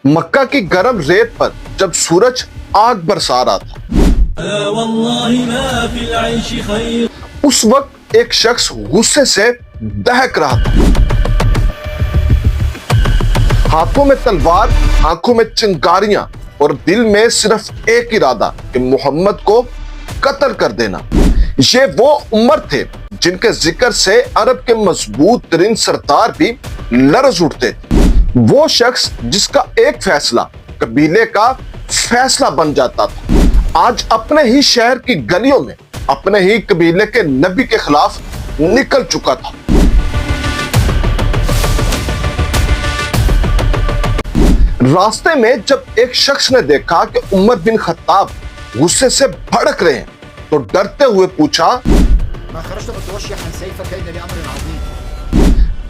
मक्का की गर्म रेत पर जब सूरज आग बरसा रहा था, उस वक्त एक शख्स गुस्से से दहक रहा था। हाथों में तलवार, आंखों में चिंगारियां और दिल में सिर्फ एक इरादा कि मोहम्मद को कत्ल कर देना। ये वो उमर थे जिनके जिक्र से अरब के मजबूत तरीन सरदार भी लरज उठते थे। वो शख्स जिसका एक फैसला कबीले का फैसला बन जाता था, आज अपने ही शहर की गलियों में अपने ही कबीले के नबी के खिलाफ निकल चुका था। रास्ते में जब एक शख्स ने देखा कि उमर बिन खत्ताब गुस्से से भड़क रहे हैं, तो डरते हुए पूछा,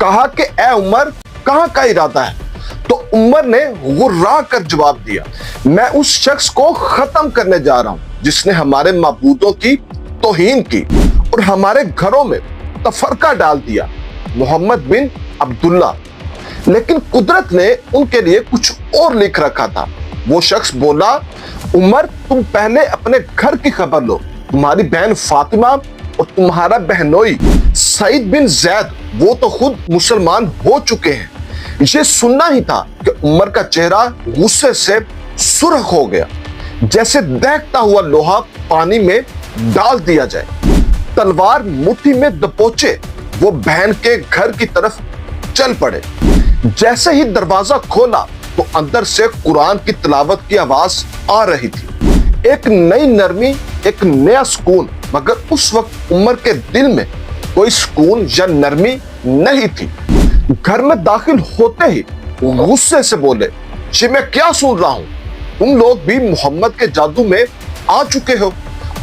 कहा कि ए उमर, कहां का इरादा है? तो उमर ने गुर्रा कर जवाब दिया, मैं उस शख्स को खत्म करने जा रहा हूं जिसने हमारे माबूदों की तौहीन की और हमारे घरों में तफरका डाल दिया, मोहम्मद बिन अब्दुल्ला। लेकिन कुदरत ने उनके लिए कुछ और लिख रखा था। वो शख्स बोला, उमर, तुम पहले अपने घर की खबर लो। तुम्हारी बहन फातिमा और तुम्हारा बहनोई सईद बिन जैद, वो तो खुद मुसलमान हो चुके हैं। ये सुनना ही था कि उमर का चेहरा गुस्से से सुर्ख हो गया, जैसे दहकता हुआ लोहा पानी में डाल दिया जाए। तलवार मुट्ठी में दबोचे वो बहन के घर की तरफ चल पड़े। जैसे ही दरवाजा खोला तो अंदर से कुरान की तिलावत की आवाज आ रही थी। एक नई नरमी, एक नया सुकून। मगर उस वक्त उमर के दिल में कोई सुकून या नरमी नहीं थी। घर में दाखिल होते ही गुस्से से बोले, ये मैं क्या सुन रहा हूं? तुम लोग भी मोहम्मद के जादू में आ चुके हो।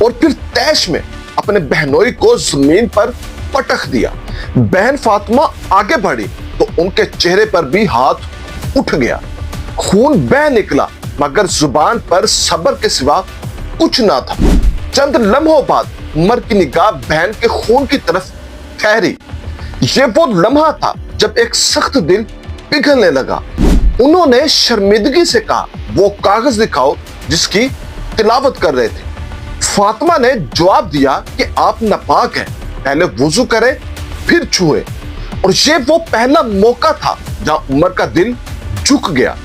और फिर तैश में अपने बहनोई को जमीन पर पटक दिया। बहन फातिमा आगे बढ़ी तो उनके चेहरे पर भी हाथ उठ गया। खून बह निकला, मगर जुबान पर सब्र के सिवा कुछ ना था। चंद लम्हों बाद उमर की निगाह बहन के खून की तरफ ठहरी। ये वो लम्हा था जब एक सख्त दिल पिघलने लगा। उन्होंने शर्मिंदगी से कहा, वो कागज दिखाओ जिसकी तिलावत कर रहे थे। फातिमा ने जवाब दिया कि आप नापाक हैं, पहले वुजू करें फिर छुए। और ये वो पहला मौका था जहां उमर का दिल झुक गया।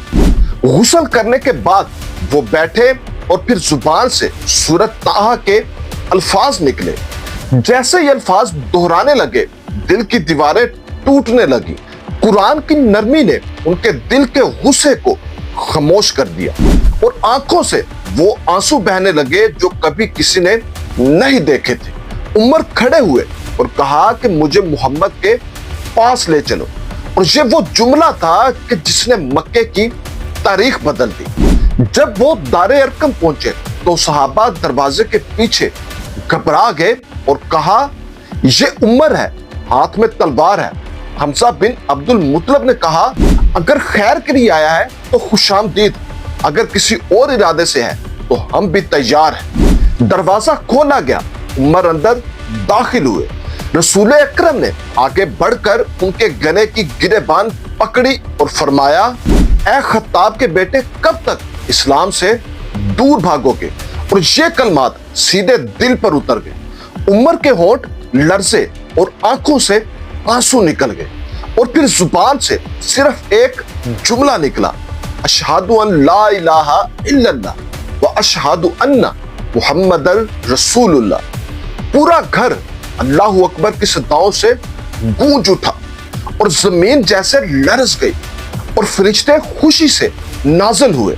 गुस्ल करने के बाद वो बैठे और फिर जुबान से सूरत ताहा के अल्फाज निकले। जैसे ये अल्फाज दोहराने लगे, दिल की दीवारें टूटने लगी। कुरान की नरमी ने उनके दिल के गुस्से को खामोश कर दिया और आंखों से वो आंसू बहने लगे जो कभी किसी ने नहीं देखे थे। उमर खड़े हुए और कहा कि मुझे मोहम्मद के पास ले चलो। और ये वो जुमला था कि जिसने मक्के की तारीख बदल दी। जब वो दारे अरकम पहुंचे तो सहाबा दरवाजे के पीछे घबरा गए और कहा, ये उमर है, हाथ में तलवार है। हमजा बिन अब्दुल मुतलब ने कहा, अगर खैर के लिए आया है तो खुशामदीद, अगर किसी और इरादे से है तो हम भी तैयार हैं। दरवाजा खोला गया, उमर अंदर दाखिल हुए। रसूल अकरम ने आगे बढ़कर उनके गले की गिरेबान पकड़ी और फरमाया, ए खत्ताब के बेटे, कब तक इस्लाम से दूर भागोगे? और ये कलमात सीधे दिल पर उतर गए। उमर के होंठ लर्जे और आंखों से आंसू निकल गए और फिर जुबान से सिर्फ एक जुमला निकला, अशहदु अन ला इलाहा इल्लल्लाह व अशहदु अन्ना मुहम्मदर रसूलुल्लाह। पूरा घर अल्लाहु अकबर की सदाओं से गूंज उठा और जमीन जैसे लरज गई और फरिश्ते खुशी से नाज़िल हुए।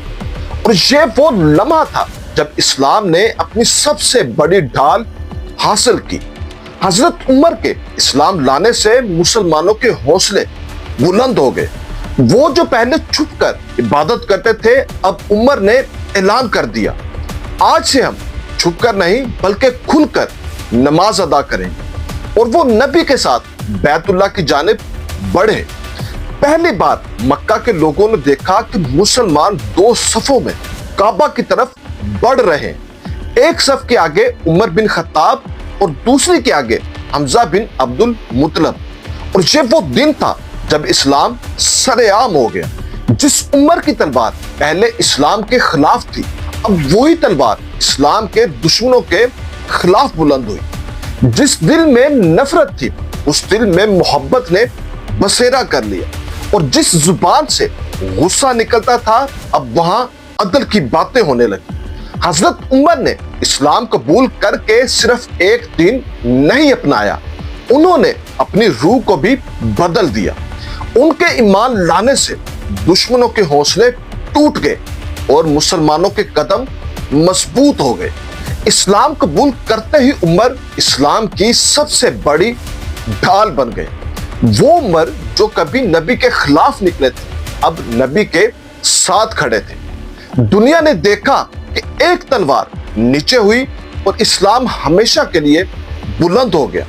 और ये वो लम्हा था जब इस्लाम ने अपनी सबसे बड़ी ढाल हासिल की। हजरत उमर के इस्लाम लाने से मुसलमानों के हौसले बुलंद हो गए। वो जो पहले छुपकर इबादत करते थे, अब उमर ने ऐलान कर दिया, आज से हम छुपकर नहीं बल्कि खुलकर नमाज अदा करेंगे। और वो नबी के साथ बैतुल्लाह की जानिब बढ़े। पहली बार मक्का के लोगों ने देखा कि मुसलमान दो सफों में काबा की तरफ बढ़ रहे हैं। एक सफ के आगे उमर बिन खत्ताब और दूसरी के आगे हमजा बिन अब्दुल मुतलब। और ये वो दिन था जब इस्लाम सरेआम हो गया। جس عمر کی تلوار پہلے اسلام کے خلاف تھی، اب وہی تلوار اسلام کے دشمنوں کے خلاف بلند ہوئی۔ جس دل میں نفرت تھی، اس دل میں محبت نے بسیرا کر لیا، اور جس زبان سے غصہ نکلتا تھا، اب وہاں عدل کی باتیں ہونے لگی۔ حضرت عمر نے اسلام قبول کر کے صرف ایک دن نہیں اپنایا، انہوں نے اپنی روح کو بھی بدل دیا۔ ان کے ایمان لانے سے دشمنوں کے حوصلے ٹوٹ گئے اور مسلمانوں کے قدم مضبوط ہو گئے۔ اسلام قبول کرتے ہی عمر اسلام کی سب سے بڑی ڈھال بن گئے۔ وہ عمر جو کبھی نبی کے خلاف نکلے تھے، اب نبی کے ساتھ کھڑے تھے۔ دنیا نے دیکھا کہ ایک تلوار نیچے ہوئی اور اسلام ہمیشہ کے لیے بلند ہو گیا۔